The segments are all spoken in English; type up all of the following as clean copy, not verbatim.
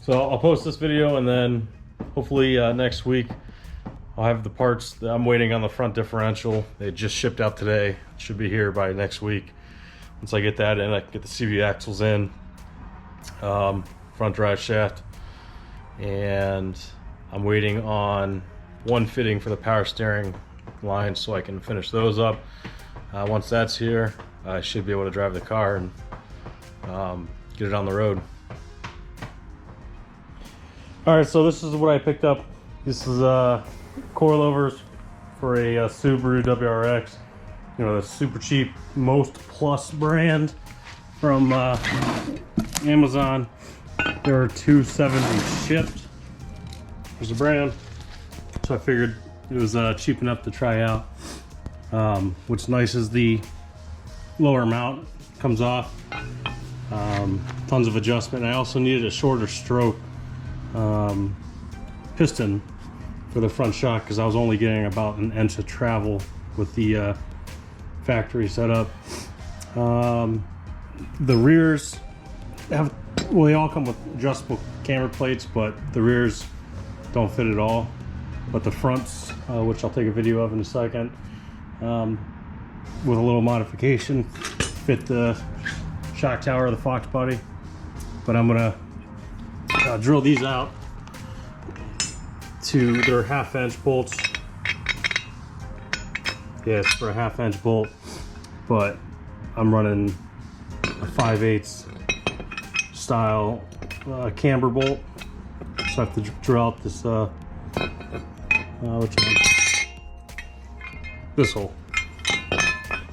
So I'll post this video, and then hopefully next week I'll have the parts that I'm waiting on. The front differential, they just shipped out today. It should be here by next week. Once I get that in, I can get the CV axles in, front drive shaft, and I'm waiting on one fitting for the power steering line so I can finish those up. Once that's here, I should be able to drive the car and get it on the road. All right, so this is what I picked up. This is coilovers for a Subaru WRX. You know, the super cheap Most Plus brand from Amazon. There are 270 shipped. There's the brand. So I figured it was cheap enough to try out. What's nice is the lower mount comes off. Tons of adjustment. I also needed a shorter stroke piston for the front shock because I was only getting about an inch of travel with the factory setup. The rears have, well, they all come with adjustable camber plates, but the rears don't fit at all. But the fronts, which I'll take a video of in a second, with a little modification, fit the shock tower of the Foxbody. But I'm gonna drill these out to their 1/2-inch bolts. Yeah, it's for a 1/2-inch bolt, but I'm running a 5/8 style camber bolt, so I have to drill out this which one? This hole.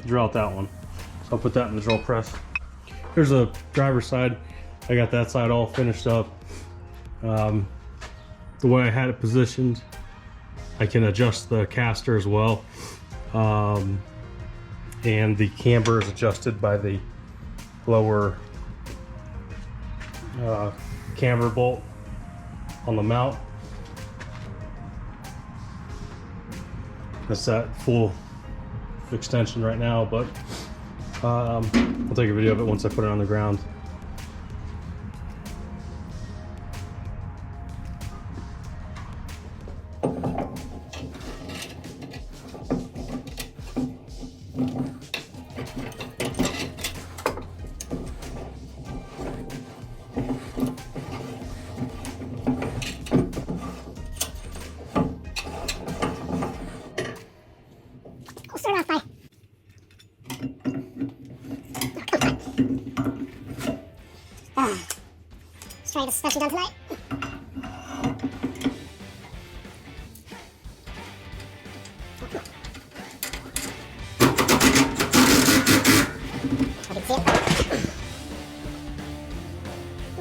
Drill out that one. So I'll put that in the drill press. Here's the driver's side. I got that side all finished up. The way I had it positioned, I can adjust the caster as well. And the camber is adjusted by the lower camber bolt on the mount. That's that full extension right now, but I'll take a video of it once I put it on the ground. Start off by let's try this suspension done tonight. I can see it.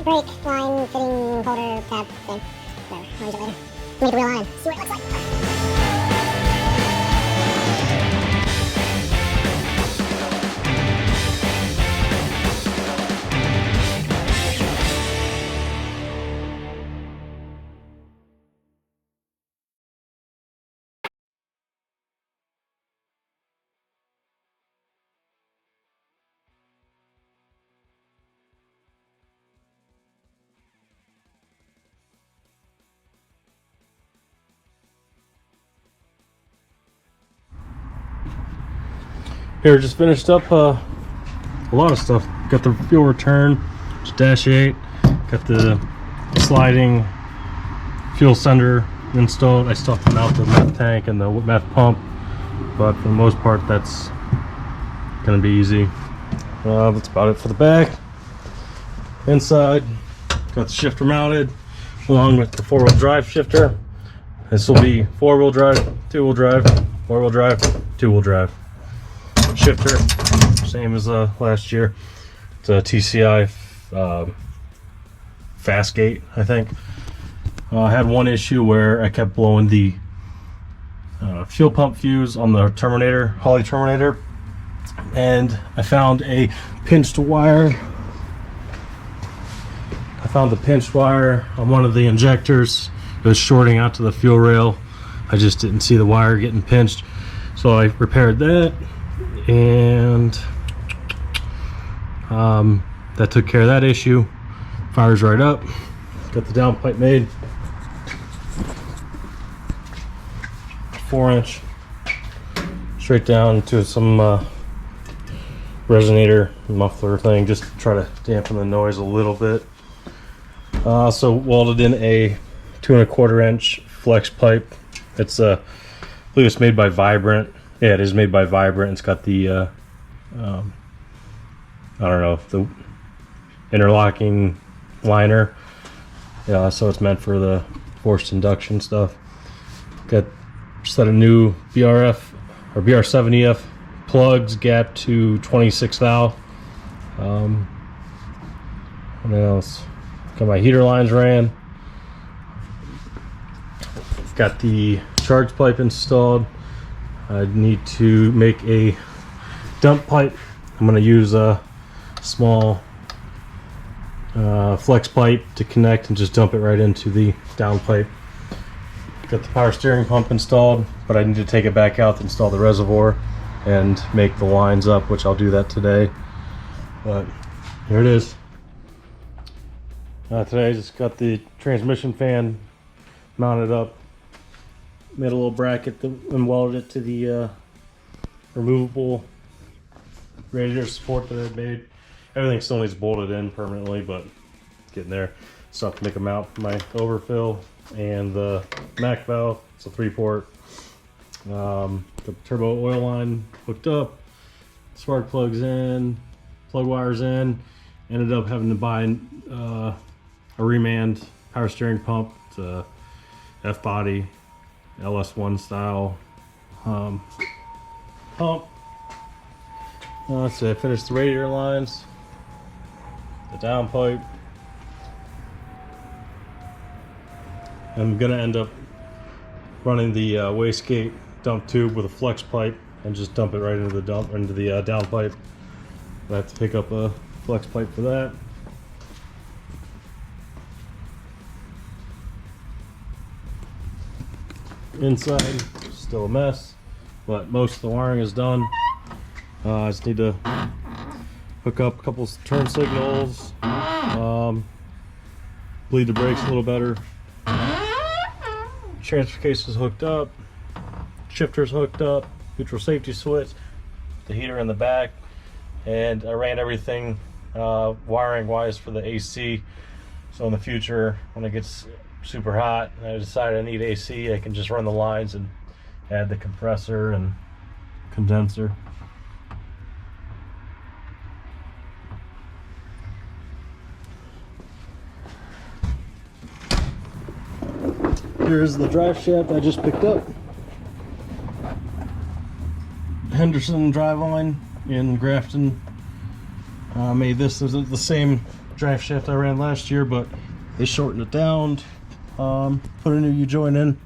Brake line fitting holder tab thing. Whatever, I'll use it later. Make the wheel on and see what it looks like. Here, just finished up a lot of stuff. Got the fuel return, dash 8. Got the sliding fuel sender installed. I still have to mount the meth tank and the meth pump, but for the most part, that's gonna be easy. That's about it for the back. Inside, got the shifter mounted along with the 4-wheel drive shifter. This will be 4-wheel drive, 2-wheel drive, 4-wheel drive, 2-wheel drive. Shifter, same as last year. It's a TCI Fastgate, I think. I had one issue where I kept blowing the fuel pump fuse on the Terminator, Holly Terminator, and I found a pinched wire. I found the pinched wire on one of the injectors. It was shorting out to the fuel rail. I just didn't see the wire getting pinched, so I repaired that, and that took care of that issue. Fires right up. Got the downpipe made. 4-inch. Straight down to some resonator muffler thing, just to try to dampen the noise a little bit. So welded in a 2 1/4 inch flex pipe. It's I believe it's made by Vibrant. Yeah, it is made by Vibrant. It's got the I don't know, the interlocking liner. Yeah, so it's meant for the forced induction stuff. Got a set of new BRF or BR70F plugs, gap to 26 thou. What else? Got my heater lines ran. Got the charge pipe installed. I need to make a dump pipe. I'm going to use a small flex pipe to connect and just dump it right into the down pipe. Got the power steering pump installed, but I need to take it back out to install the reservoir and make the lines up, which I'll do that today. But here it is. Today I just got the transmission fan mounted up, made a little bracket and welded it to the removable radiator support that I made. Everything still needs bolted in permanently, but getting there. So I have to make a mount for my overfill and the MAC valve. It's a 3-port. The turbo oil line hooked up, spark plugs in, plug wires in. Ended up having to buy a Remand power steering pump. It's a F-body LS1 style pump. So I finished the radiator lines, the downpipe. I'm gonna end up running the wastegate dump tube with a flex pipe and just dump it right into the downpipe. I have to pick up a flex pipe for that. Inside, still a mess, but most of the wiring is done. I just need to hook up a couple turn signals, bleed the brakes a little better. Transfer case is hooked up, shifter's hooked up, neutral safety switch, the heater in the back, and I ran everything wiring wise for the AC. So in the future, when it gets super hot and I decide I need AC, I can just run the lines and add the compressor and condenser. Here's the drive shaft I just picked up. Henderson drive line in Grafton. Made this the same drive shaft I ran last year, but they shortened it down. Put a new U-joint in.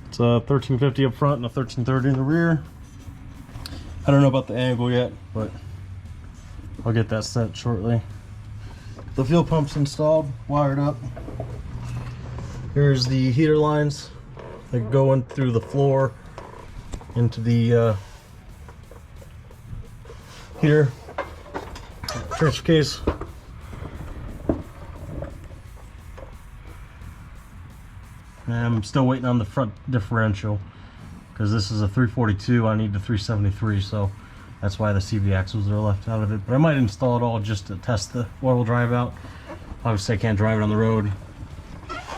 It's a 1350 up front and a 1330 in the rear. I don't know about the angle yet, but I'll get that set shortly. The fuel pump's installed, wired up. Here's the heater lines that go in through the floor into the heater transfer case. I'm still waiting on the front differential because this is a 342. I need the 373, so that's why the CV axles are left out of it. But I might install it all just to test the four-wheel drive out. Obviously I can't drive it on the road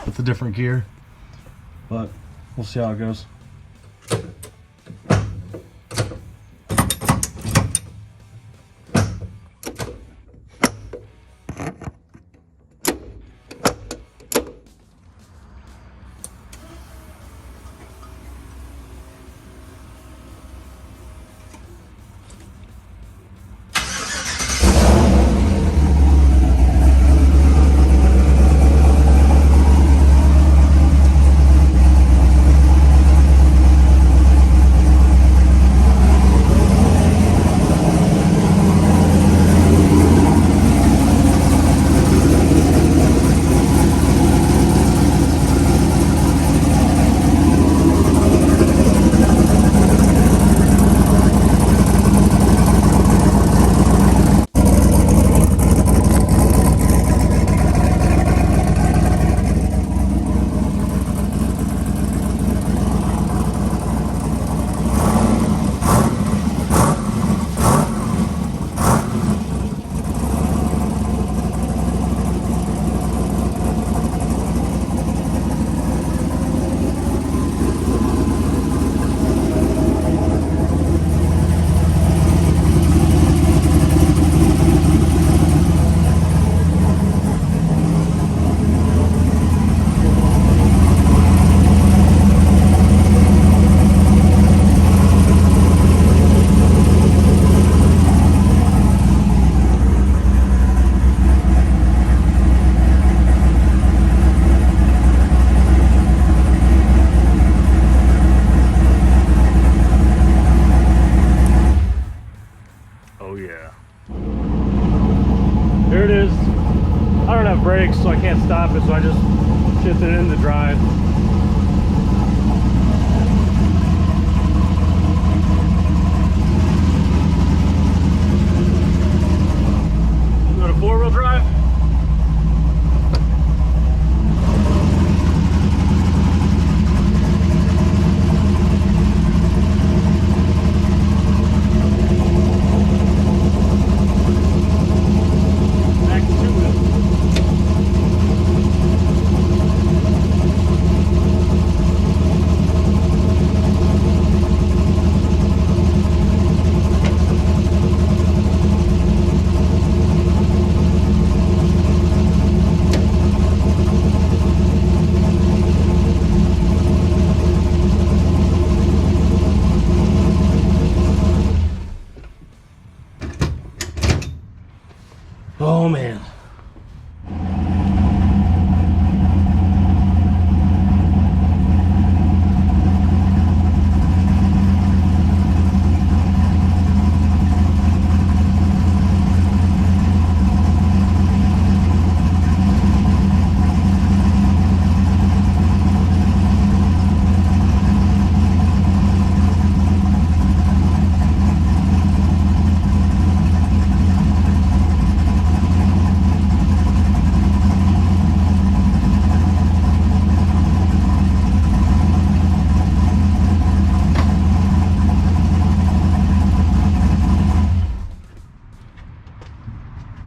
with the different gear, but we'll see how it goes. Oh yeah. Here it is. I don't have brakes, so I can't stop it, so I just shifted it into drive. Go to four-wheel drive. Oh man.